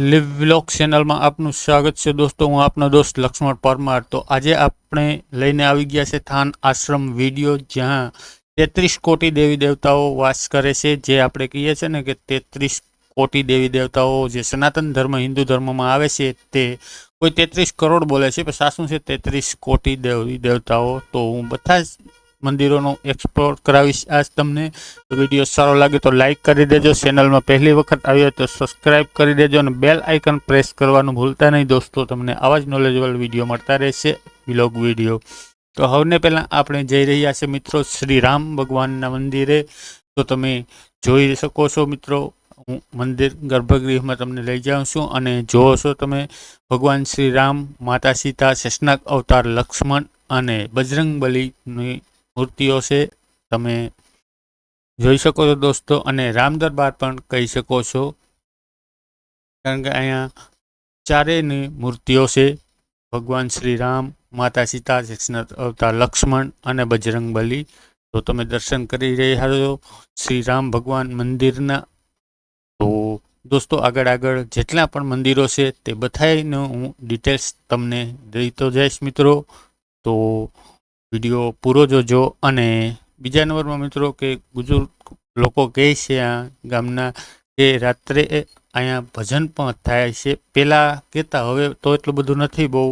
Live vlog channel में आपनु स्वागत है दोस्तों। हूँ आपनो दोस्त लक्ष्मण परमार। तो आज आपने लईने आवी गया है थान आश्रम वीडियो, जहाँ 33 कोटी देवी देवताओं वास करे से। जे आपणे कहीए छे ने के 33 कोटी देवी देवताओं जे सनातन धर्म हिंदू धर्म में आवे छे ते कोई 33 करोड़ बोले छे, पण साचुं छे 33 कोटी देवी देवताओं। तो हूँ बधा मंदिरों एक्सप्लोर करावीश आज तमने। तो विडियो सारो लगे तो लाइक कर देजो, चेनल में पहली वखत आव्यो तो सब्सक्राइब कर देजो और बेल आइकन प्रेस करवानुं भूलता नहीं दोस्तों। तमने आवा ज नॉलेजेबल विडियो मळता रहेशे, व्लॉग विडियो। तो हवने पहला आपणे जई रह्या छे मित्रों श्री राम भगवानना मंदिरे। तो तमे जोई शको छो मित्रों, हूँ मंदिर गर्भगृह में तमने लई जाऊं छुं अने जोवो छो तमे भगवान श्री राम, माता सीता, शेषनाग अवतार लक्ष्मण अने बजरंगबलीनी मूर्तिओ छे, तमे જોઈ શકો છો દોસ્તો। અને રામ દરબાર પણ કહી શકો છો, કારણ કે અહીંયા ચારેયની મૂર્તિઓ છે, ભગવાન શ્રી રામ, માતા સીતા, शेषनाग अवतार लक्ष्मण અને બજરંગબલી। તો તમે દર્શન કરી રહ્યા છો શ્રી રામ ભગવાન મંદિરના। તો દોસ્તો આગળ આગળ જેટલા પણ મંદિરો છે તે બધાયનું હું ડિટેલ્સ તમને દેતો જઈશ મિત્રો। તો વિડીયો પૂરો જોજો। અને બીજા નંબરમાં મિત્રો કે बुजुर्ग लोग कहे छे आ गामना के रात्रे अहींया भजन पण थाय छे। पहेला कहेता, हवे तो एटલું બધું નથી બહુ,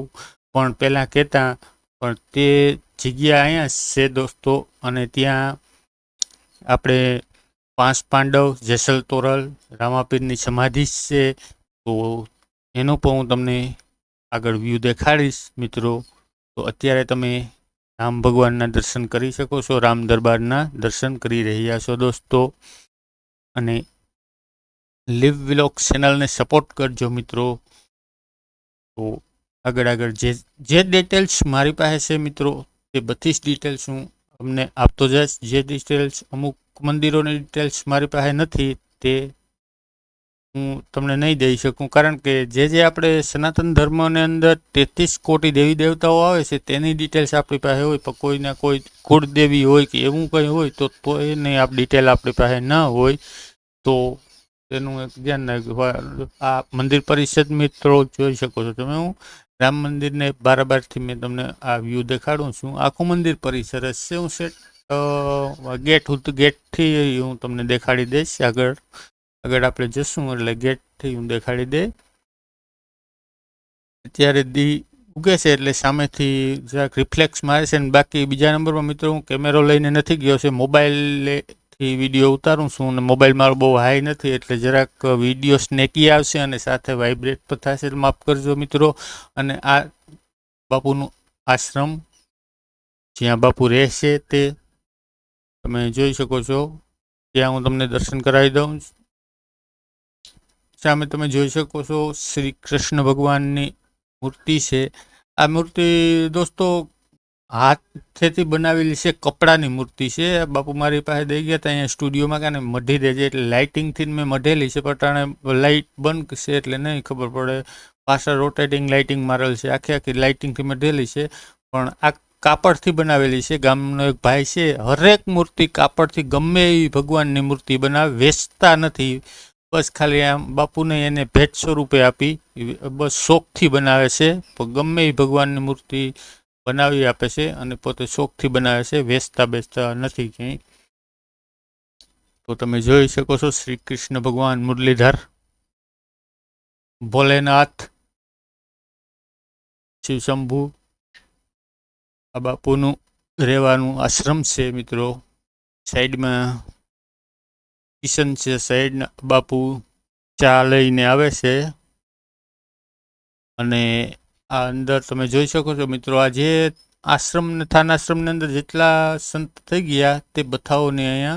પણ पहेला कहेता, पण ते जग्या अहींया छे दोस्तों। अने त्यां आपणे 5 पांडव, जेसल तोरल, रामापीरनी समाधि छे। तो एनो पण हूँ तमने आगळ व्यू देखाડીશ मित्रों। तो अत्यारे तमे राम भगवानना दर्शन करी शको छो, राम दरबारना दर्शन करी रह्या छो दोस्तों। अने लिव व्लॉग चेनल ने सपोर्ट करजो मित्रों। तो आगळ आगळ जे डिटेल्स मारी पासे छे मित्रों ते बधी ज डिटेल्स हूँ अमने आपतो जईश। जे डिटेल्स अमुक मंदिरोनी डिटेल्स मारी पासे नथी ते हूँ तमने नहीं दई शकूँ, कारण के जे आपणे सनातन धर्म ने अंदर 33 कोटी देवी देवताओं आवे छे तेनी डिटेल्स आपणी पासे होय, पण कोईना कोई कुलदेवी होय के एवुं कंई होय तो एनी आप डिटेल आपणी पासे न होय। तो तेनुं एक ध्यान राखજો। आ मंदिर परिषद मित्रों जोई शको छो तमे। हूँ राम मंदिर ने बाराबार थी मैं तमने आ व्यू देखाडुं छुं। आखुं मंदिर परिसर छे। हूँ सेट गेट थी हूँ तमने देखाडी दईश। आगळ આગળ આપણે જશું એટલે ગેટથી હું દેખાડી દે। અત્યારે દી ઉગે છે એટલે સામેથી જરાક રિફ્લેક્સ મારે છે। ને બાકી બીજા નંબરમાં મિત્રો હું કેમેરો લઈને નથી ગયો છે, મોબાઈલથી વિડીયો ઉતારું છું અને મોબાઈલ મારો બહુ હાઈ નથી એટલે જરાક વિડીયો સ્નેકી આવશે અને સાથે વાઇબ્રેટ પણ થશે, માફ કરજો મિત્રો। અને આ બાપુનું આશ્રમ જ્યાં બાપુ રહેશે તે તમે જોઈ શકો છો। ત્યાં હું તમને દર્શન કરાવી દઉં। सामे तमे जोई शको छो श्री कृष्ण भगवाननी मूर्ति छे। आ मूर्ति दोस्तों हाथेथी बनावेली छे, कपड़ानी मूर्ति छे। बापू मारी पासे दई गया था स्टूडियो में काने मढी देजे एटले लाइटिंग थी मैं मढेली छे, पटाणे लाइट बंद छे एटले नहीं खबर पड़े। पाछळ रोटेटिंग लाइटिंग मारेल छे, आखी आखी लाइटिंग थी मढेली छे। पण आ कापड़थी बनावेली छे। गामनो एक भाई छे, हरेक मूर्ति कापड़थी गमे एवी भगवाननी मूर्ति बनावे, वेचता नथी। बस खाली आम बापू ने एने भेट स्वरूपे आपी, बस शौक थी बनावे छे। गमे भगवान की मूर्ति बनावी आपे छे अने पोते शौक थी बनावे छे, वेचता बेचता नथी क्यांय। तो तमे जोई शको छो श्री कृष्ण भगवान मुरलीधर, भोलेनाथ, शिव शंभु आ बापूनु रहेवानुं आश्रम छे मित्रों। साइड में किशन छे, साइड बापू चा लईने आवे छे। अने आ अंदर तमे जोई शको छो मित्रों, आ जे आश्रम ने थान आश्रम ने अंदर जेटला संत थई गया ते बधाओने अहींया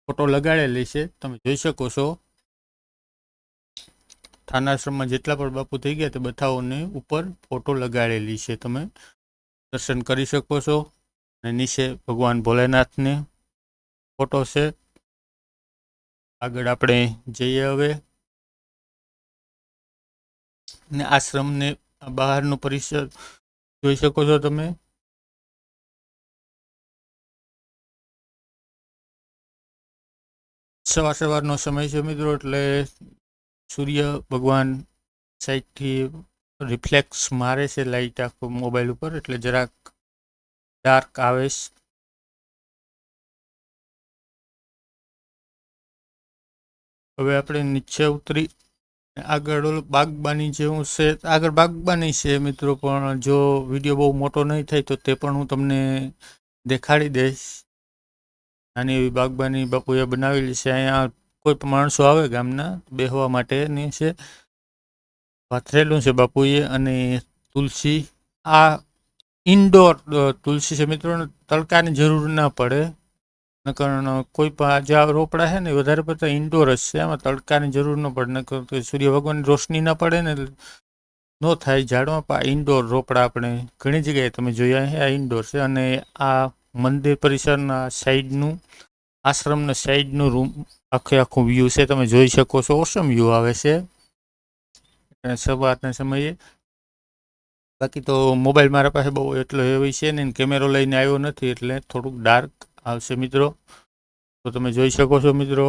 फोटो लगाड़ेली छे। तमे जोई शको छो थान आश्रम में जेटला पण बापू थई गया ते बधाओने ऊपर फोटो लगाड़ेली छे। तमे दर्शन करी शको छो। अने नीचे भगवान भोलेनाथ ने फोटो छे। आगळ आपणे जईए हवे। ने आश्रम ने बहारनो परिसर जोई शको छो तमे। सवार सवारनो समय छे मित्रों, એટલે सूर्य भगवान સાઈડથી રિફ્લેક્સ મારે છે લાઇટ આખો મોબાઈલ ઉપર, એટલે જરાક ડાર્ક આવે છે. હવે આપણે નીચે ઉતરી આગળ ઓલું બાગબાની જેવું છે, આગળ બાગબાની છે મિત્રો, પણ જો વિડીયો બહુ મોટો નહીં થાય તો તે પણ હું તમને દેખાડી દઈશ. નાની એવી બાગબાની બાપુએ બનાવેલી છે. અહીંયા કોઈ પણ માણસો આવે ગામના બેહવા માટેની છે, પાથરેલું છે બાપુએ. અને તુલસી, આ ઇન્ડોર તુલસી છે મિત્રો, તડકાની જરૂર ના પડે. નકર કોઈ પણ જે રોપડા છે ને વધારે પડતા ઇન્ડોર જ છે, એમાં તડકાની જરૂર ન પડે. નકર સૂર્ય ભગવાનની રોશની ના પડે ને ન થાય ઝાડમાં. પણ ઇન્ડોર રોપડા આપણે ઘણી જગ્યાએ તમે જોયા છે, આ ઇન્ડોર છે. અને આ મંદિર પરિસરના સાઈડનું, આશ્રમના સાઈડનું રૂમ આખું વ્યૂ છે, તમે જોઈ શકો છો. ઓસમ વ્યૂ આવે છે સવારના સમયે. બાકી તો મોબાઈલ મારા પાસે બહુ એટલો હેવી છે ને, કેમેરો લઈને આવ્યો નથી, એટલે થોડુંક ડાર્ક આવશે મિત્રો. તો તમે જોઈ શકો છો મિત્રો.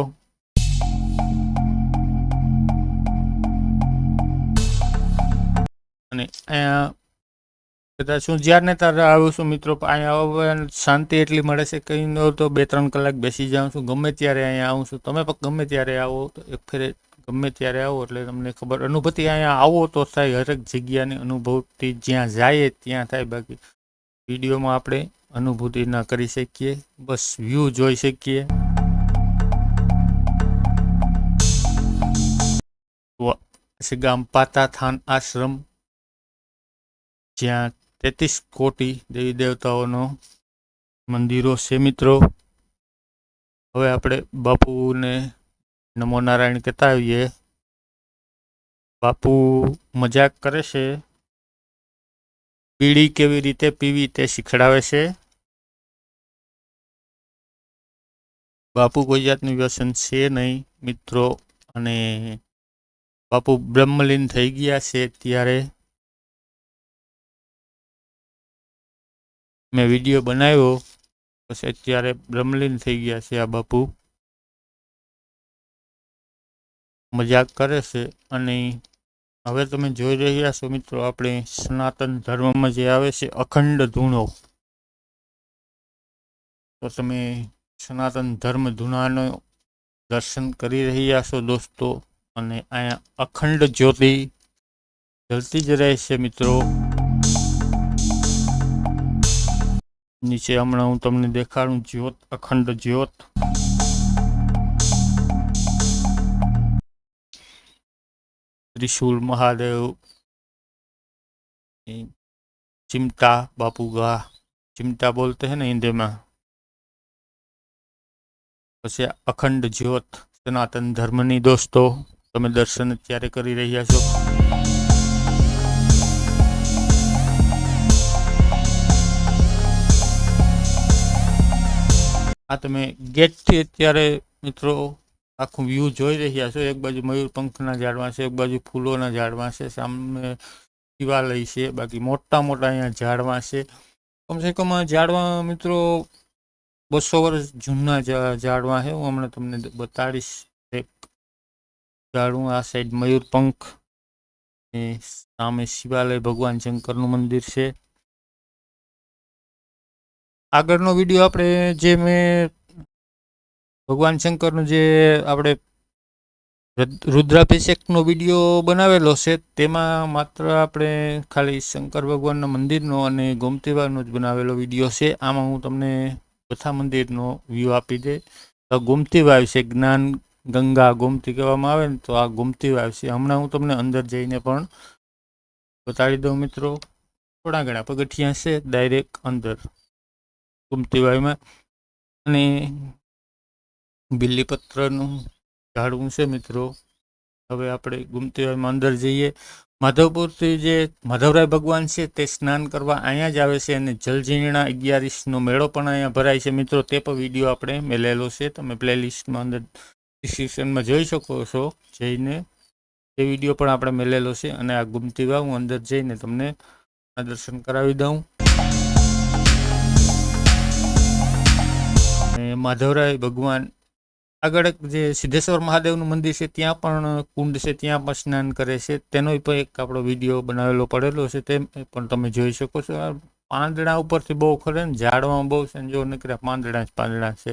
અને અહીંયા કદાચ હું જ્યારને ત્યારે આવું છું મિત્રો, અહીંયા આવવા શાંતિ એટલી મળે છે, કંઈ ન તો 2-3 કલાક બેસી જાઉં છું. ગમે ત્યારે અહીંયા આવું છું. તમે પણ ગમે ત્યારે આવો, તો એક ફેરે ગમે ત્યારે આવો એટલે તમને ખબર અનુભૂતિ અહીંયા આવો તો થાય. હરેક જગ્યાની અનુભૂતિ જ્યાં જાય ત્યાં થાય. બાકી વિડીયોમાં આપણે અનુભૂતિ ના કરી શકીએ, બસ વ્યૂ જોઈ શકીએ. ગામ પાતાથાન આશ્રમ, જ્યાં 33 કોટી દેવી દેવતાઓનો મંદિરો છે મિત્રો. હવે આપણે બાપુને નમો નારાયણ કહેતા આવીએ. બાપુ મજાક કરે છે, બીડી કેવી રીતે પીવી તે શીખડાવે છે. બાપુ કોઈ જાતનું વ્યસન છે નહીં મિત્રો. અને બાપુ બ્રહ્મલીન થઈ ગયા છે ત્યારે મેં વિડીયો બનાવ્યો, પછી અત્યારે બ્રહ્મલીન થઈ ગયા છે આ બાપુ. મજાક કરે છે. અને હવે તમે જોઈ રહ્યા છો મિત્રો, આપણે સનાતન ધર્મમાં જે આવે છે અખંડ ધૂણો, તો તમે સનાતન ધર્મ ધૂણાનો દર્શન કરી રહ્યા છો દોસ્તો. અને અહીંયા અખંડ જ્યોતિ જલતી જ રહે છે મિત્રો. નીચે હમણાં હું તમને દેખાડું જ્યોત, અખંડ જ્યોત. त्रिशूल महादेव, चिमटा बापू का, चिमटा बोलते हैं ना हिंदी में. પછી અખંડ જ્યોત સનાતન ધર્મની દોસ્તો તમે દર્શન અત્યારે કરી રહ્યા છો. આ તમે ગેટથી અત્યારે મિત્રો આખું વ્યૂ જોઈ રહ્યા છો. એક બાજુ મયુરપંખના ઝાડવા છે, એક બાજુ ફૂલોના ઝાડવા છે, સામે શિવાલય છે. બાકી મોટા મોટા અહીંયા ઝાડવા છે. કમસે કમ ઝાડવા મિત્રો 200 વર્ષ જૂના ઝાડવા છે. હું હમણાં તમને બતાડીશ. એક ઝાડવું આ સાઈડ મયુરપંખ, સામે શિવાલય ભગવાન શંકરનું મંદિર છે. આગળનો વિડીયો આપણે જે મેં ભગવાન શંકરનું જે આપણે રુદ્રાભિષેકનો વિડીયો બનાવેલો છે, તેમાં માત્ર આપણે ખાલી શંકર ભગવાનના મંદિરનો અને ગોમતીવાવનો જ બનાવેલો વિડીયો છે. આમાં હું તમને બધા મંદિરનો વ્યૂ આપી દે. તો ગોમતી વાવ છે, જ્ઞાન ગંગા ગોમતી કહેવામાં આવે ને, તો આ ગોમતી વાવ છે. હમણાં હું તમને અંદર જઈને પણ બતાડી દઉં મિત્રો. થોડા ઘણા પગથિયાં છે ડાયરેક્ટ અંદર ગોમતી વાવમાં. અને બિલ્લીપત્રનું ઝાડવું છે મિત્રો. હવે આપણે ગોમતી વાવમાં અંદર જઈએ. માધવપુરથી જે માધવરાય ભગવાન છે તે સ્નાન કરવા અહીંયા જ આવે છે. અને જલઝીણા 11નો મેળો પણ અહીંયા ભરાય છે મિત્રો. તે પણ વિડીયો આપણે મેલેલો છે, તમે પ્લેલિસ્ટમાં અંદર ડિસ્ક્રિપ્શનમાં જોઈ શકો છો જઈને. તે વિડીયો પણ આપણે મેલેલો છે. અને આ ગોમતી વાવ હું અંદર જઈને તમને દર્શન કરાવી દઉં. અને માધવરાય ભગવાન આગળ એક જે સિદ્ધેશ્વર મહાદેવનું મંદિર છે ત્યાં પણ કુંડ છે, ત્યાં પણ સ્નાન કરે છે. તેનો પણ એક આપણો વિડીયો બનાવેલો પડેલો છે, તે પણ તમે જોઈ શકો છો. આ પાંદડા ઉપરથી બહુ ખરે ને ઝાડમાં બહુ છે, જો નીકળ્યા પાંદડા જ પાંદડા છે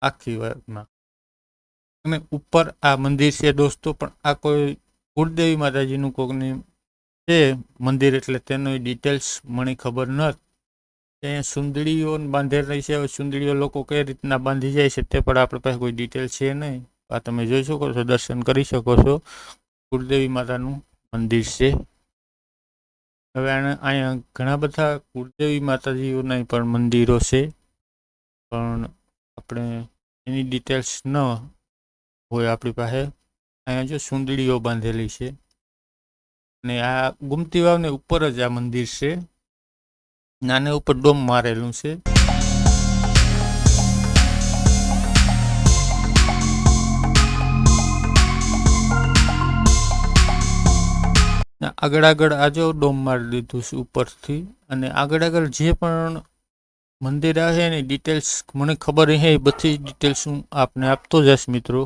આખી વાતમાં. અને ઉપર આ મંદિર છે દોસ્તો, પણ આ કોઈ કુળદેવી માતાજીનું કોકની છે મંદિર, એટલે તેની ડિટેલ્સ મને ખબર નથી. અહીંયા સુંદડીઓ બાંધેલી છે. હવે સુંદડીઓ લોકો કઈ રીતના બાંધી જાય છે તે પણ આપણી પાસે કોઈ ડિટેલ છે નહીં. આ તમે જોઈ શકો છો, દર્શન કરી શકો છો. કુળદેવી માતાનું મંદિર છે. હવે અહીંયા ઘણા બધા કુળદેવી માતાજીઓના પણ મંદિરો છે, પણ આપણે એની ડિટેલ્સ ન હોય આપણી પાસે. અહીંયા જો સુંદડીઓ બાંધેલી છે, અને આ ગુમતી વાવને ઉપર જ આ મંદિર છે. નાને ઉપર ડોમ મારેલું છે. આગળ આજો ડોમ મારી દીધું છે ઉપરથી. અને આગળ જે પણ મંદિર આવે એની ડિટેલ્સ મને ખબર હે, એ બધી ડિટેલ્સ હું આપને આપતો જઈશ મિત્રો.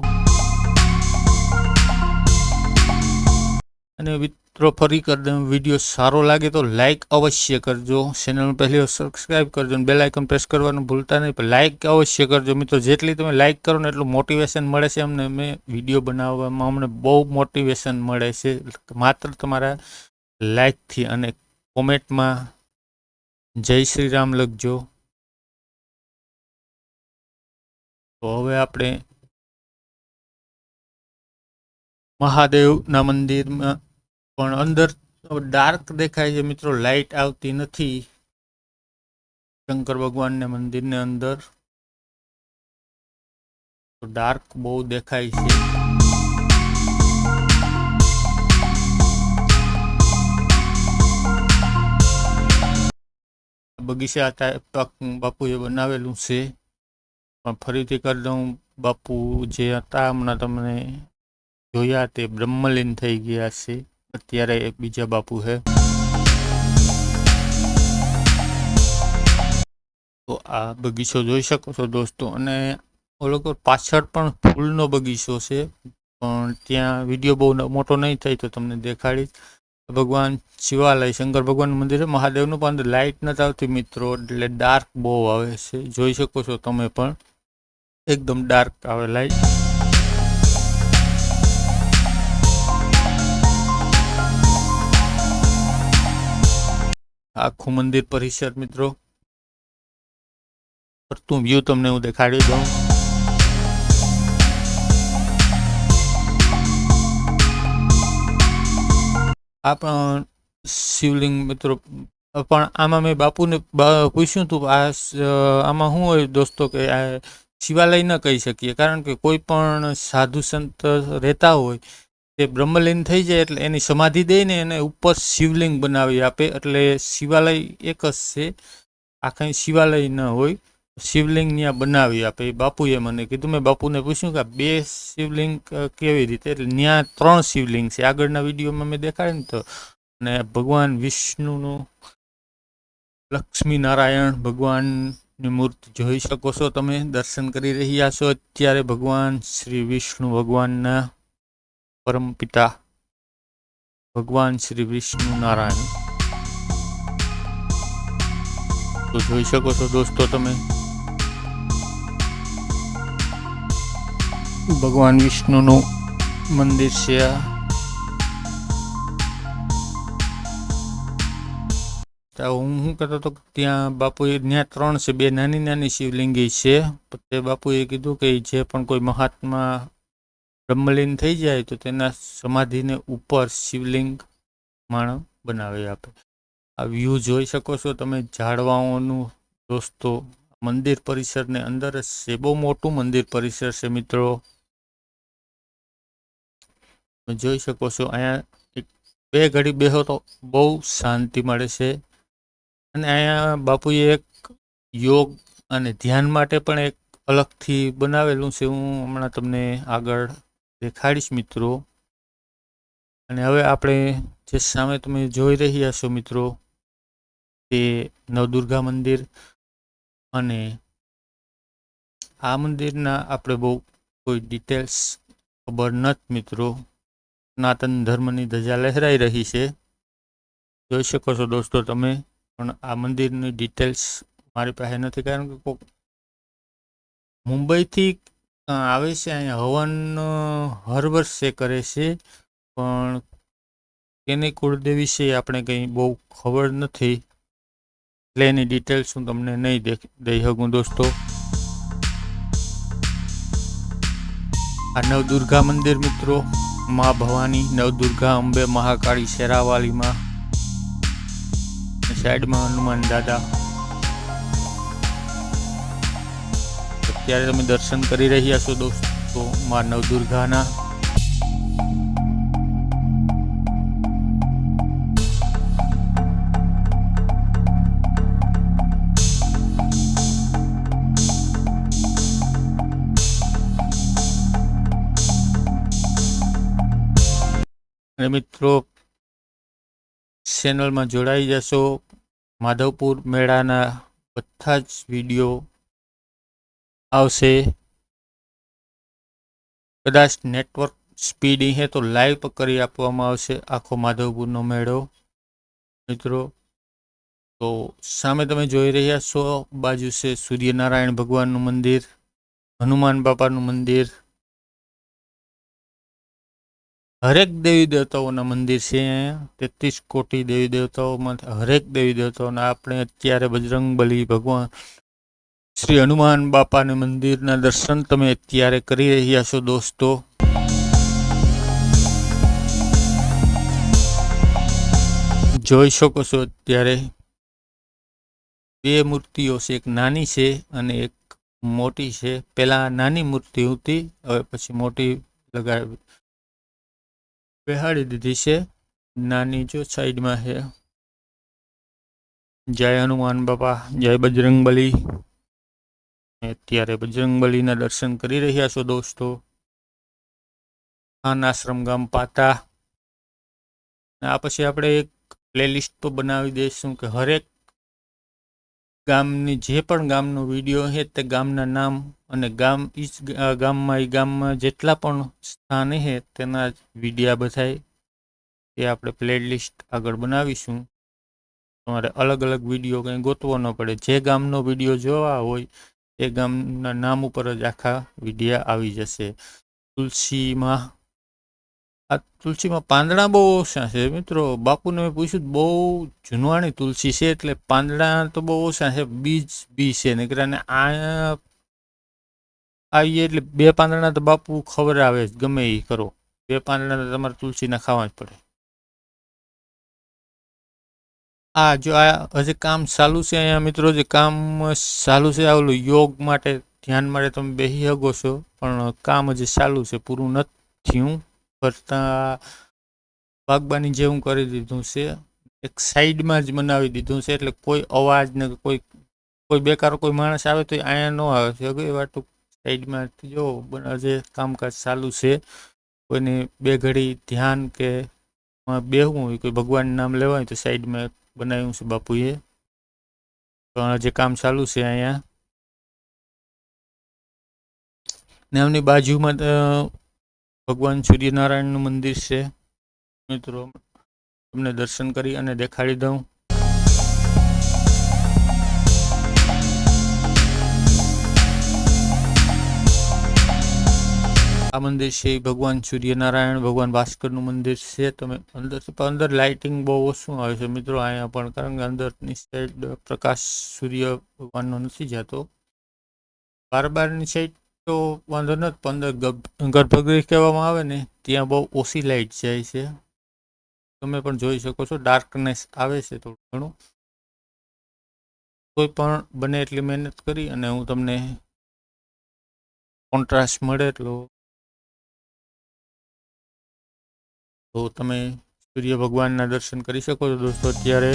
અને મિત્રો ફરી કરી દઉં, વિડીયો સારો લાગે તો લાઇક અવશ્ય કરજો, ચેનલને પહેલી વાર સબસ્ક્રાઈબ કરજો અને બેલ આઇકન પ્રેસ કરવાનું ભૂલતા નહીં. પણ લાઇક અવશ્ય કરજો મિત્રો. જેટલી તમે લાઇક કરો ને એટલું મોટિવેશન મળે છે અમને. વિડીયો બનાવવામાં અમને બહુ મોટિવેશન મળે છે માત્ર તમારા લાઇકથી. અને કોમેન્ટમાં જય શ્રી રામ લખજો. તો હવે આપણે મહાદેવના મંદિરમાં પણ અંદર ડાર્ક દેખાય છે મિત્રો, લાઇટ આવતી નથી શંકર ભગવાનના મંદિરને અંદર, તો ડાર્ક બહુ દેખાય છે. બગીચા બાપુએ બનાવેલું છે, પણ ફરીથી કરી દઉં, બાપુ જે હતા હમણાં તમને જોયા તે બ્રહ્મલીન થઈ ગયા છે. અત્યારે એક બીજા બાપુ છે. તો આ બગીચો જોઈ શકો છો દોસ્તો. અને ઓલો પાછળ પણ ફૂલનો બગીચો છે, પણ ત્યાં વિડીયો બહુ મોટો નહીં થાય તો તમને દેખાડીશ. ભગવાન શિવાલય શંકર ભગવાન મંદિર, મહાદેવનું પણ લાઇટ નથી આવતી મિત્રો, એટલે ડાર્ક બહુ આવે છે. જોઈ શકો છો તમે પણ, એકદમ ડાર્ક આવે લાઇટ. આખું મંદિર પરિસર મિત્રો, ફરતું વ્યૂ તમને હું દેખાડી દઉં. આ પણ શિવલિંગ મિત્રો, પણ આમાં મેં બાપુને પૂછ્યું હતું, આમાં શું હોય દોસ્તો કે આ શિવાલય ન કહી શકીએ, કારણ કે કોઈ પણ સાધુ સંત રહેતા હોય તે બ્રહ્મલીન થઈ જાય એટલે એની સમાધિ દઈને એને ઉપર શિવલિંગ બનાવી આપે, એટલે શિવાલય એક જ છે. આ કંઈ શિવાલય ન હોય, શિવલિંગ ત્યાં બનાવી આપે. એ બાપુએ મને કીધું. મેં બાપુને પૂછ્યું કે 2 શિવલિંગ કેવી રીતે, એટલે ત્યાં 3 શિવલિંગ છે. આગળના વિડીયોમાં મેં દેખાડે ને તો. અને ભગવાન વિષ્ણુનું, લક્ષ્મી નારાયણ ભગવાનની મૂર્તિ જોઈ શકો છો તમે, દર્શન કરી રહ્યા છો અત્યારે. ભગવાન શ્રી વિષ્ણુ ભગવાનના પરમપિતા ભગવાન શ્રી વિષ્ણુ નારાયણ તો જોઈ શકો છો દોસ્તો તમે. ભગવાન વિષ્ણુનું મંદિર છે આ. હું શું કહેતો હતો, ત્યાં બાપુએ ત્યાં 3 છે, 2 નાની નાની શિવલિંગી છે. તે બાપુએ કીધું કે જે પણ કોઈ મહાત્મા બ્રહ્મલીન થઈ જાય તો તેના સમાધિને ઉપર શિવલિંગ માણસ બનાવી આપે. આ વ્યૂ જોઈ શકો છો તમે ઝાડવાઓનું દોસ્તો. મંદિર પરિસરને અંદર જ છે, બહુ મોટું મંદિર પરિસર છે મિત્રો, જોઈ શકો છો. અહીંયા 2 ઘડી બેહો તો બહુ શાંતિ મળે છે. અને અહીંયા બાપુએ એક યોગ અને ધ્યાન માટે પણ એક અલગથી બનાવેલું છે, હું હમણાં તમને આગળ દેખાડીશ મિત્રો. અને હવે આપણે જે સામે તમે જોઈ રહ્યા છો મિત્રો, તે નવદુર્ગા મંદિર અને આ મંદિરના આપણે બહુ કોઈ ડિટેલ્સ ખબર નથી મિત્રો. સનાતન ધર્મની ધજા લહેરાઈ રહી છે, જોઈ શકો છો દોસ્તો તમે. પણ આ મંદિરની ડિટેલ્સ મારી પાસે નથી, કારણ કે કોઈક મુંબઈથી આવે છે અહીંયા હવન હર વર્ષે કરે છે, પણ તેની કુળદેવી છે આપણે કંઈ બહુ ખબર નથી, એટલે એની ડિટેલ્સ હું તમને નહીં દઈ શકું દોસ્તો. આ નવદુર્ગા મંદિર મિત્રો, મા ભવાની, નવદુર્ગા, અંબે, મહાકાળી, શેરાવાલીમાં, સાઈડમાં હનુમાન દાદા. અત્યારે તમે દર્શન કરી રહ્યા છો દોસ્તો મા નવદુર્ગાના. અને મિત્રો ચેનલમાં જોડાઈ જશો. માધવપુર મેળાના બધા જ વિડીયો આવશે. કદાચ નેટવર્ક સ્પીડ હે તો લાઈવ કરી આપવામાં આવશે આખો માધવપુરનો મેળો મિત્રો. તો સામે તમે જોઈ રહ્યા છો, બાજુ છે સૂર્યનારાયણ ભગવાનનું મંદિર, હનુમાન બાપાનું મંદિર, હરેક દેવી દેવતાઓના મંદિર છે અહીંયા. 33 કોટી દેવી દેવતાઓમાંથી હરેક દેવી દેવતાઓના આપણે અત્યારે બજરંગબલી ભગવાન શ્રી હનુમાન બાપાના મંદિરના દર્શન તમે અત્યારે કરી રહ્યા છો દોસ્તો. જોઈ શકો છો અત્યારે બે મૂર્તિઓ છે, એક નાની છે અને એક મોટી છે. પહેલા નાની મૂર્તિ હતી, હવે પછી મોટી લગાવી બેહાડી દીધી છે. નાની જો સાઈડમાં છે. જય હનુમાન બાપા, જય બજરંગબલી. અત્યારે બજરંગબલીના દર્શન કરી રહ્યા છો દોસ્તો. ખાન આશ્રમ ગામ પાતા. આ પછી આપણે એક પ્લેલિસ્ટ તો બનાવી દઈશું કે હરેક ગામની જે પણ ગામનો વિડીયો છે તે ગામના નામ અને ગામમાં જેટલા પણ સ્થાન છે તેના વિડીયા બધાય એ આપણે પ્લેલિસ્ટ આગળ બનાવીશું. તમારે અલગ અલગ વિડીયો કંઈ ગોતવો ન પડે. જે ગામનો વિડીયો જોવા હોય એ ગામના નામ ઉપર જ આખા વિડીયા આવી જશે. તુલસીમાં પાંદડા બહુ ઓછા છે મિત્રો. બાપુને મેં પૂછ્યું, બહુ જૂનવાણી તુલસી છે એટલે પાંદડા તો બહુ ઓછા છે, બી છે નીકળ્યા. આ આવીએ એટલે 2 પાંદડા તો બાપુ ખબર આવે જ, ગમે એ કરો. 2 પાંદડા તો તમારે તુલસીના ખાવા જ પડે. જો આ હજી કામ ચાલુ છે અહીંયા મિત્રો, જે કામ ચાલુ છે ઓલું યોગ માટે ધ્યાન માટે તમે બેસી શકો છો, પણ કામ હજી ચાલુ છે, પૂરું નથી થયું. કરતા બાગબાની જેવું કરી દીધું છે, એક સાઈડમાં જ બનાવી દીધું છે, એટલે કોઈ અવાજ ને કોઈ બેકાર કોઈ માણસ આવે તો અહીંયા ન આવે છે. એ વાટું સાઈડમાં જો જે કામકાજ ચાલુ છે. કોઈને 2 ઘડી ધ્યાન કે બેહવું હોય, કોઈ ભગવાનનું નામ લેવાય તો સાઈડમાં બનાવ્યું છે બાપુએ. પણ જે કામ ચાલુ છે અહીંયા ને એમની બાજુમાં ભગવાન સૂર્યનારાયણનું મંદિર છે મિત્રો. તમને દર્શન કરી અને દેખાડી દઉં. આ મંદિર છે ભગવાન સૂર્યનારાયણ, ભગવાન ભાસ્કરનું મંદિર છે. તમે અંદર લાઇટિંગ બહુ ઓછું આવે છે મિત્રો અહીંયા પણ, કારણ કે અંદરની સાઈડ પ્રકાશ સૂર્ય ભગવાનનો નથી જતો. બારની સાઈડ તો વાંધો નથી, પણ અંદર ગર્ભગૃહ કહેવામાં આવે ને ત્યાં બહુ ઓછી લાઇટ જાય છે. તમે પણ જોઈ શકો છો, ડાર્કનેસ આવે છે થોડું ઘણું. કોઈ પણ બને એટલી મહેનત કરી અને હું તમને કોન્ટ્રાસ્ટ મળે એટલો તો તમે સૂર્ય ભગવાનના દર્શન કરી શકો છો દોસ્તો. અત્યારે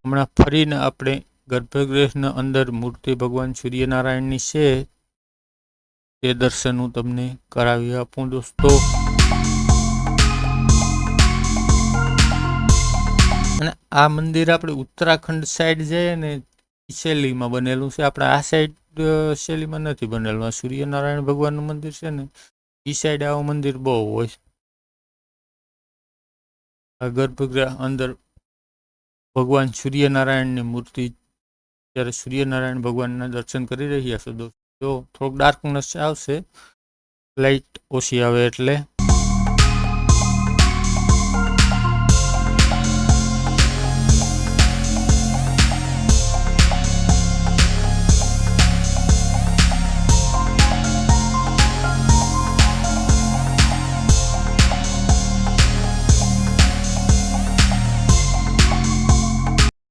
હમણાં ફરીને આપણે ગર્ભગૃહના અંદર મૂર્તિ ભગવાન સૂર્યનારાયણની છે તે દર્શન હું તમને કરાવી આપું દોસ્તો. અને આ મંદિર આપણે ઉત્તરાખંડ સાઈડ જઈએ ને ઈ શૈલીમાં બનેલું છે. આપણે આ સાઈડ શૈલીમાં નથી બનેલું. આ સૂર્યનારાયણ ભગવાનનું મંદિર છે ને ઈ સાઈડ આવું મંદિર બહુ હોય. આ ગર્ભગૃહ અંદર ભગવાન સૂર્યનારાયણની મૂર્તિ, ત્યારે સૂર્યનારાયણ ભગવાનના દર્શન કરી રહ્યા છો દોસ્તો. જો થોડોક ડાર્કનેસ આવશે, લાઇટ ઓછી આવે એટલે.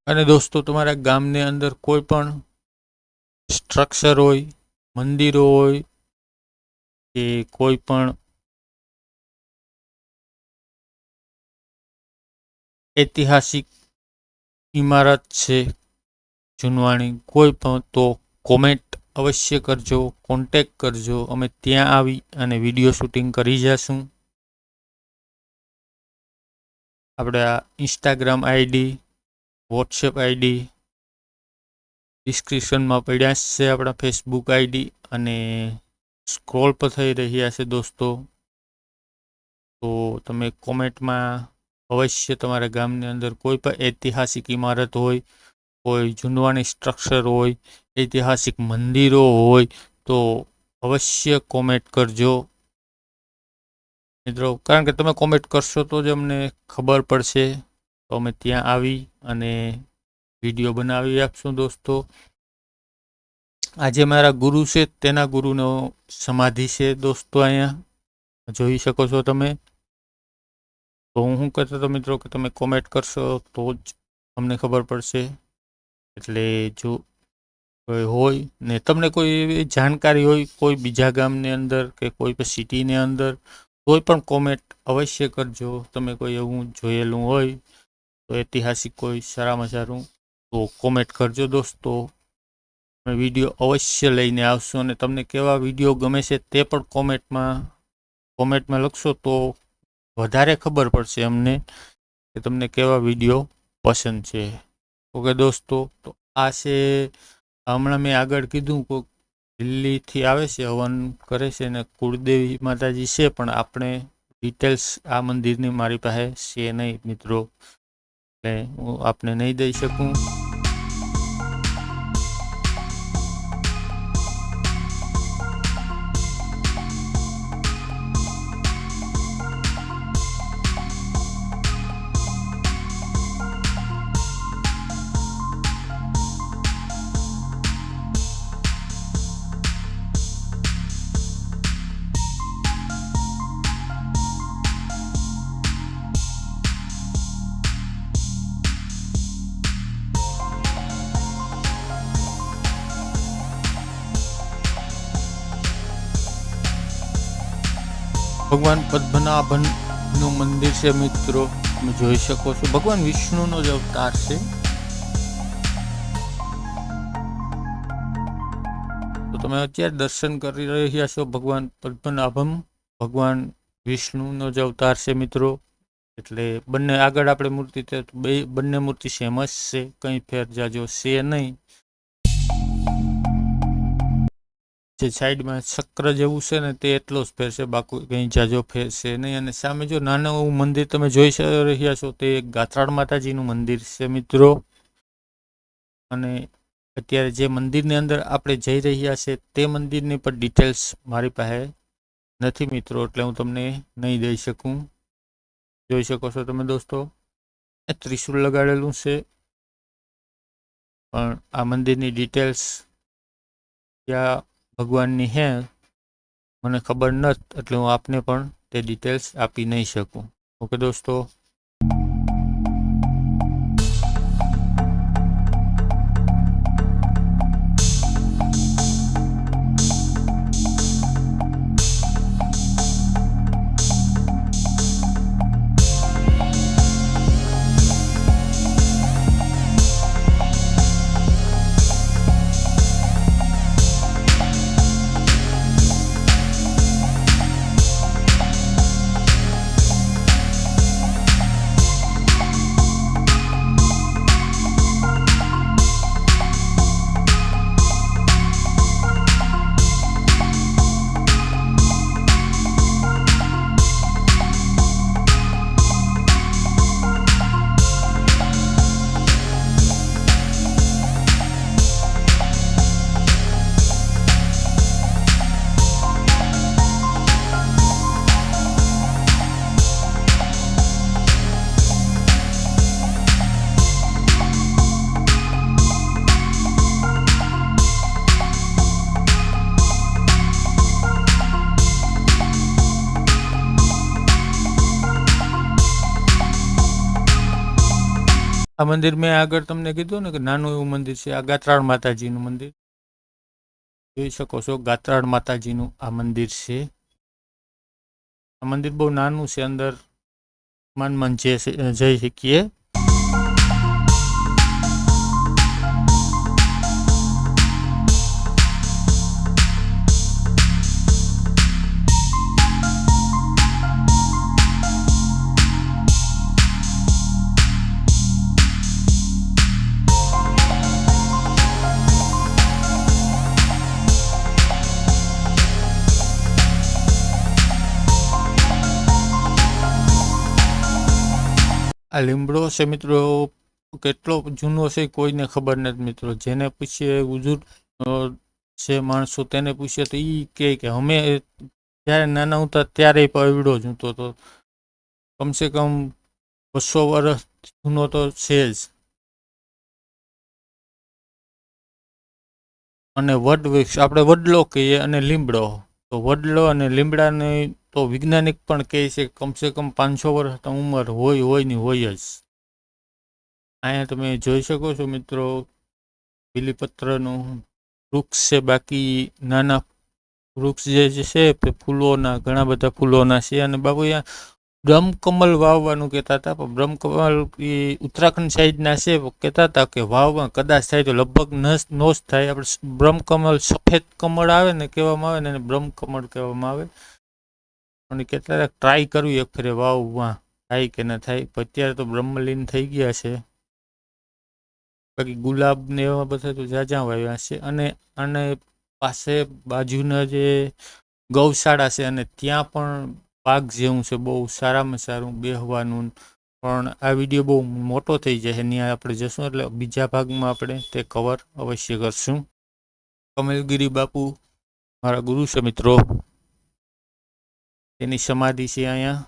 અને દોસ્તો તમારા ગામની અંદર કોઈ પણ સ્ટ્રક્ચર હોય, મંદિરો હોય કે કોઈ પણ ઐતિહાસિક ઇમારત છે જૂનવાણી, કોઈ પણ, તો કોમેન્ટ અવશ્ય કરજો, કોન્ટેક કરજો. અમે ત્યાં આવી અને વિડીયો શૂટિંગ કરી જશું. આપણે આ ઇન્સ્ટાગ્રામ આઈડી, વોટ્સએપ આઈડી ડિસ્ક્રિપ્શનમાં પડ્યા છે, આપણા ફેસબુક આઈડી અને સ્ક્રોલ પર થઈ રહ્યા છે દોસ્તો. તો તમે કોમેન્ટમાં અવશ્ય તમારા ગામની અંદર કોઈ પણ ઐતિહાસિક ઇમારત હોય, કોઈ જૂનવાણી સ્ટ્રક્ચર હોય, ઐતિહાસિક મંદિરો હોય તો અવશ્ય કોમેન્ટ કરજો મિત્રો. કારણ કે તમે કોમેન્ટ કરશો તો જ અમને ખબર પડશે, તો અમે ત્યાં આવી અને વિડીયો બનાવી આપશું દોસ્તો. આજે મારા ગુરુ છે, તેના ગુરુનો સમાધિ છે દોસ્તો, અહીંયા જોઈ શકો છો તમે. તો હું શું કહેતો હતો મિત્રો કે તમે કોમેન્ટ કરશો તો જ અમને ખબર પડશે. એટલે જો કોઈ હોય ને તમને કોઈ એવી જાણકારી હોય કોઈ બીજા ગામની અંદર કે કોઈ પણ સિટીની અંદર, કોઈ પણ કોમેન્ટ અવશ્ય કરજો. તમે કોઈ એવું જોયેલું હોય તો ઐતિહાસિક કોઈ સારામાં સારું, તો કોમેન્ટ કરજો દોસ્તો. અમે વિડીયો અવશ્ય લઈને આવશું અને તમને કેવા વિડીયો ગમે છે તે પણ કોમેન્ટમાં લખશો તો વધારે ખબર પડશે અમને કે તમને કેવા વિડીયો પસંદ છે. ઓકે દોસ્તો, તો આ છે, હમણાં મેં આગળ કીધું કોઈ દિલ્હીથી આવે છે, હવન કરે છે અને કુળદેવી માતાજી છે, પણ આપણે ડિટેલ્સ આ મંદિરની મારી પાસે છે નહીં મિત્રો, એટલે હું આપને નહીં દઈ શકું. ભગવાન પદ્મનાભનનું મંદિર છે મિત્રો, તમે જોઈ શકો છો. ભગવાન વિષ્ણુનો જ અવતાર છે. તો તમે અત્યારે દર્શન કરી રહ્યા છો ભગવાન પદ્મનાભમ, ભગવાન વિષ્ણુનો જ અવતાર છે મિત્રો. એટલે બંને આગળ આપણે મૂર્તિ, બંને મૂર્તિ સેમ જ છે, કંઈ ફેર જાજો છે નહીં. જે સાઈડમાં ચક્ર જેવું છે ને તે એટલો જ ફેર છે, બાકી કંઈ જાજો ફેર છે નહીં. અને સામે જો નાનું એવું મંદિર તમે જોઈ રહ્યા છો તે ગાત્રાળ માતાજીનું મંદિર છે મિત્રો. અને અત્યારે જે મંદિરની અંદર આપણે જઈ રહ્યા છે તે મંદિરની પણ ડિટેલ્સ મારી પાસે નથી મિત્રો, એટલે હું તમને નહીં દઈ શકું. જોઈ શકો છો તમે દોસ્તો, ત્રિશુલ લગાડેલું છે, પણ આ મંદિરની ડિટેલ્સ ક્યાં ભગવાનની હે મને ખબર નથી, એટલે હું આપને પણ તે ડિટેલ્સ આપી નહીં શકું. ઓકે દોસ્તો. આ મંદિર મેં આગળ તમને કીધું ને કે નાનું એવું મંદિર છે. આ ગાત્રાળ માતાજીનું મંદિર જોઈ શકો છો. ગાત્રાળ માતાજીનું આ મંદિર છે. આ મંદિર બહુ નાનું છે. અંદર માન જઈ શકીએ. આ લીમડો છે મિત્રો, કેટલો જૂનો છે કોઈને ખબર નથી મિત્રો. જેને પૂછીએ બુઝુર્ગ છે માણસો, તેને પૂછીએ તો એ કહે કે અમે જ્યારે નાના હતા ત્યારે પવિડો જ હતો. તો કમસે કમ 200 વર્ષ જૂનો તો છે જ. અને વડ વૃક્ષ આપણે વડલો કહીએ અને લીમડો. તો વડલો અને લીમડાને તો વૈજ્ઞાનિક પણ કહે છે કમસે કમ 500 વર્ષ ઉંમર હોય ની હોય જ. અહીંયા તમે જોઈ શકો છો મિત્રો, બીલીપત્રનું વૃક્ષ છે. બાકી નાના વૃક્ષ જે છે ફૂલોના, ઘણા બધા ફૂલોના છે. અને બાબુ અહીંયા બ્રહ્મકમલ વાવવાનું કહેતા હતા, પણ બ્રહ્મકમલ એ ઉત્તરાખંડ સાઈડના છે. કહેતા હતા કે વાવમાં કદાચ થાય તો લગભગ નો જ થાય. આપણે બ્રહ્મકમલ સફેદ કમળ આવે ને કહેવામાં આવે ને એને બ્રહ્મકમળ કહેવામાં આવે. અને કહેતા હતા ટ્રાય કરવી એક ફેરે વાવમાં થાય કે ન થાય. અત્યારે તો બ્રહ્મલીન થઈ ગયા છે. બાકી ગુલાબ ને એવા બધા તો જાજા વાવ્યા છે. અને પાસે બાજુના જે ગૌશાળા છે અને ત્યાં પણ પાક જેવું છે, બહુ સારામાં સારું બેહવાનું. પણ આ વિડીયો બહુ મોટો થઈ જાય. ત્યાં આપણે જશું એટલે બીજા ભાગમાં આપણે તે કવર અવશ્ય કરશું. કમલગીરી બાપુ મારા ગુરુ છે મિત્રો, તેની સમાધિ છે અહીંયા.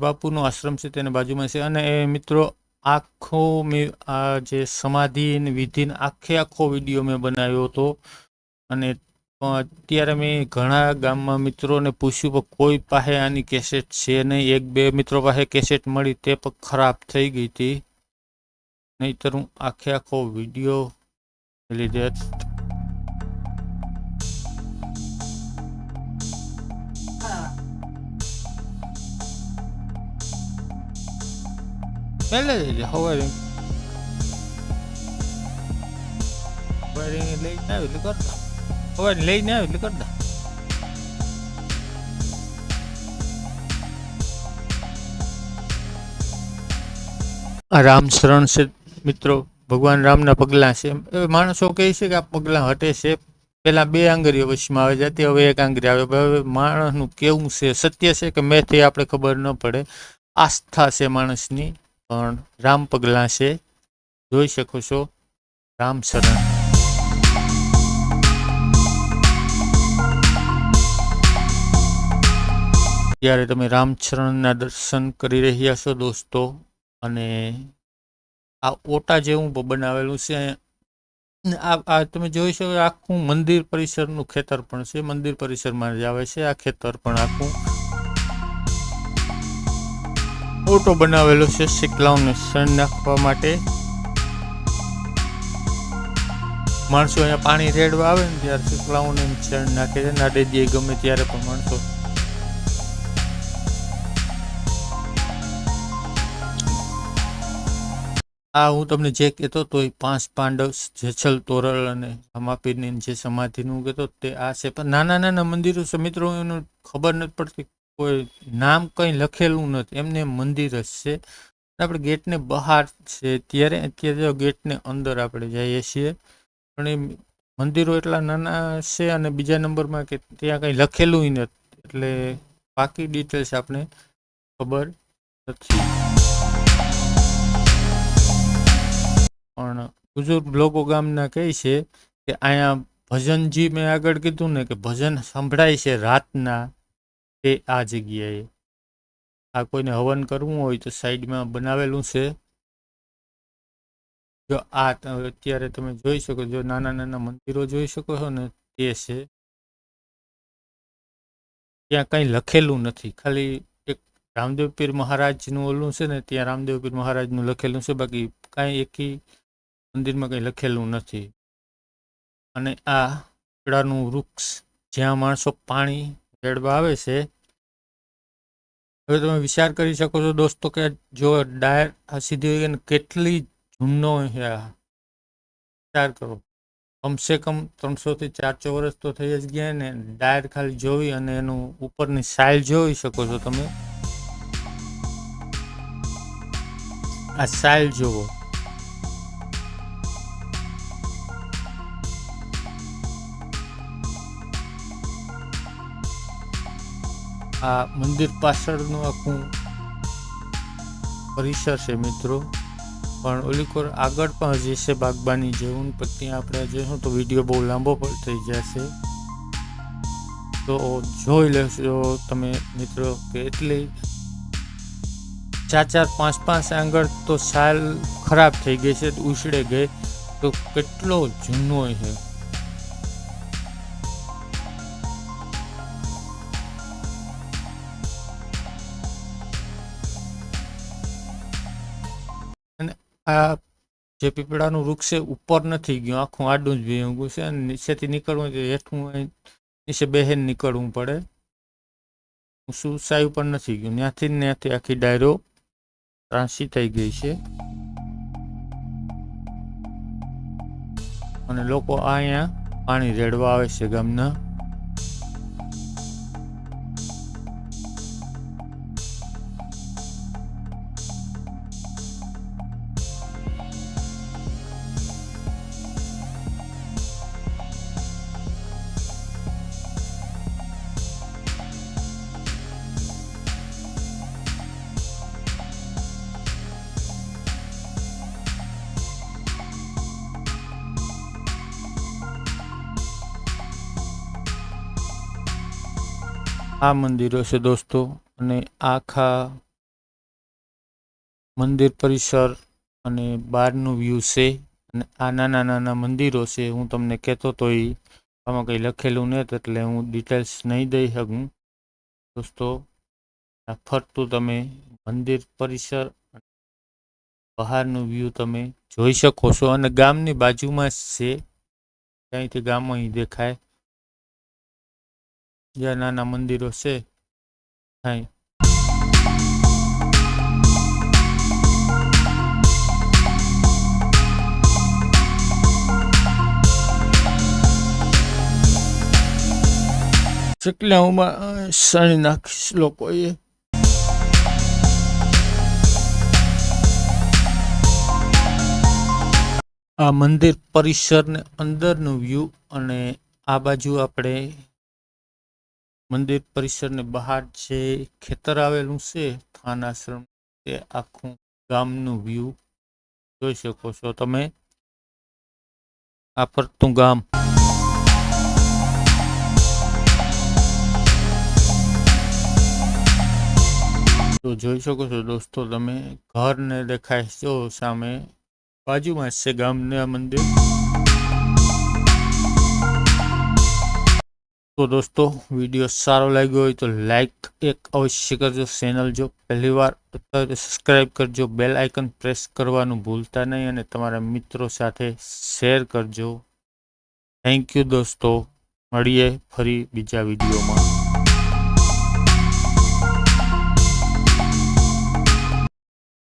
બાપુનો આશ્રમ છે તેની બાજુમાં છે. અને એ મિત્રો આખો મેં આ જે સમાધિ વિધિનો આખો વિડીયો મેં બનાવ્યો હતો. અને અત્યારે મેં ઘણા ગામમાં મિત્રોને પૂછ્યું પણ કોઈ પાસે આની કેસેટ છે નહીં. 1-2 મિત્રો પાસે કેસેટ મળી, તે પણ ખરાબ થઈ ગઈ હતી. નહીંતર હું આખો વિડીયો લીધે પહેલે જ સવારે લઈને આવ્યું એટલે કરતા. સવારે લઈને આવ્યું એટલે કરતા. આ રામશરણ છે મિત્રો, ભગવાન રામના પગલાં છે. માણસો કહે છે કે આ પગલાં હટે છે. પહેલા 2 આંગળીઓ વચમાં આવે જતી, હવે 1 આંગળી આવે. હવે માણસનું કેવું છે, સત્ય છે કે મેથી આપણે ખબર ન પડે. આસ્થા છે માણસની. પણ રામ પગલાં છે, જોઈ શકો છો. રામશરણ. ત્યારે તમે રામશરણના દર્શન કરી રહ્યા છો દોસ્તો. અને આ ઓટા જેવું બનાવેલું છે. આ તમે જોઈ શકો આખું મંદિર પરિસરનું ખેતર પણ છે. મંદિર પરિસરમાં જ આવે છે આ ખેતર પણ. આખું ઓટો બનાવેલો છે શીતલાઓને શણ નાખવા માટે. માણસો અહીંયા પાણી રેડવા આવે ને ત્યારે શીતલાઓને શણ નાખે છે. નાડે દે ગમે ત્યારે પણ માણસો. આ હું તમને જે કહેતો તો એ 5 પાંડવ, જેસલ તોરલ અને રામાપીરની જે સમાધિનું કહેતો તે આ છે. પણ નાના મંદિરો છે મિત્રો, એનું ખબર નથી પડતી. કોઈ નામ કંઈ લખેલું નથી, એમને મંદિર જ છે. આપણે ગેટને બહાર છે અત્યારે ગેટને અંદર આપણે જઈએ છીએ. પણ એ મંદિરો એટલા નાના છે. અને બીજા નંબરમાં કે ત્યાં કંઈ લખેલું નથી, એટલે બાકી ડિટેલ્સ આપણે ખબર નથી. પણ બુઝુર્ગ લોકો ગામના કહે છે કે અહીંયા ભજનજી મેં આગળ કીધું ને કે ભજન સંભળાય છે રાતના, તે આ જગ્યાએ. આ કોઈને હવન કરવું હોય તો સાઈડમાં બનાવેલું છે. જો આ અત્યારે તમે જોઈ શકો, જો નાના મંદિરો જોઈ શકો છો ને, તે છે. ત્યાં કંઈ લખેલું નથી, ખાલી એક રામદેવ પીર મહારાજનું ઓલું છે ને, ત્યાં રામદેવ પીર મહારાજનું લખેલું છે, બાકી કાંઈ એકી મંદિરમાં કંઈ લખેલું નથી. અને આ પીપળાનું વૃક્ષ જ્યાં માણસો પાણી રેડવા આવે છે. હવે તમે વિચાર કરી શકો છો દોસ્તો કે જો ડાયર આ સીધી હોય ને કેટલી જૂનો છે આ. વિચાર કરો, કમસે કમ 300 થી 400 વર્ષ તો થઈ જ ગયા ને. ડાયર ખાલી જોઈ અને એનું ઉપરની સાઇલ જોઈ શકો છો તમે. આ સાઇલ જોવો. આ મંદિર પાછળનું આખું પરિસર છે મિત્રો. પણ ઓલી કોર આગળ પણ હજી છે બાગબાની જેવું, પણ ત્યાં આપણે જોઈશું તો વિડીયો બહુ લાંબો પણ થઈ જશે. તો જોઈ લેશો તમે મિત્રો કે એટલી 4-4, 5-5 આંગળ તો સાલ ખરાબ થઈ ગઈ છે, ઉછળે ગઈ. તો કેટલો જૂનો છે. અને આ જે પીપળાનું વૃક્ષ છે ઉપર નથી ગયું, આખું આડું જ ભેગું છે. અને નીચેથી નીકળવું તો હેઠું નીચે બેહેન નીકળવું પડે. સુસાયું પણ નથી ગયું, ત્યાંથી આખી ડાયરો ત્રાસી થઈ ગઈ છે. અને લોકો અહીંયા પાણી રેડવા આવે છે ગામના. આ મંદિરો છે દોસ્તો, અને આખા મંદિર પરિસર અને બહારનું વ્યૂ છે. અને આ નાના નાના મંદિરો છે. હું તમને કહેતો તો આમાં કંઈ લખેલું નથી એટલે હું ડિટેલ્સ નહીં દઈ શકું દોસ્તો. આ ફરતું તમે મંદિર પરિસર બહારનું વ્યૂ તમે જોઈ શકો છો. અને ગામની બાજુમાં જ છે, ત્યાંથી ગામ અહીં દેખાય. જ્યાં નાના મંદિરો છે ત્યાં ચકલાઓમાં સણી નાખીશ લોકોએ. આ મંદિર પરિસરને અંદરનું વ્યૂ, અને આ બાજુ આપણે મંદિર પરિસરને બહાર જે ખેતર આવેલું છે થાન આશ્રમ, તે આખું ગામનું વ્યૂ જોઈ શકો છો તમે. આ ફરતું ગામ. તો જોઈ શકો છો દોસ્તો તમે, ઘરને દેખાય છો સામે, બાજુમાં છે ગામના મંદિર. તો દોસ્તો વિડીયો સારો લાગ્યો હોય તો લાઈક એક અવશ્ય કરજો. ચેનલ જો પહેલી વાર સબસ્ક્રાઈબ કરજો, બેલ આઇકન પ્રેસ કરવાનું ભૂલતા નહીં, અને તમારા મિત્રો સાથે શેર કરજો. થેન્ક યુ દોસ્તો. મળીએ ફરી બીજા વિડીયોમાં.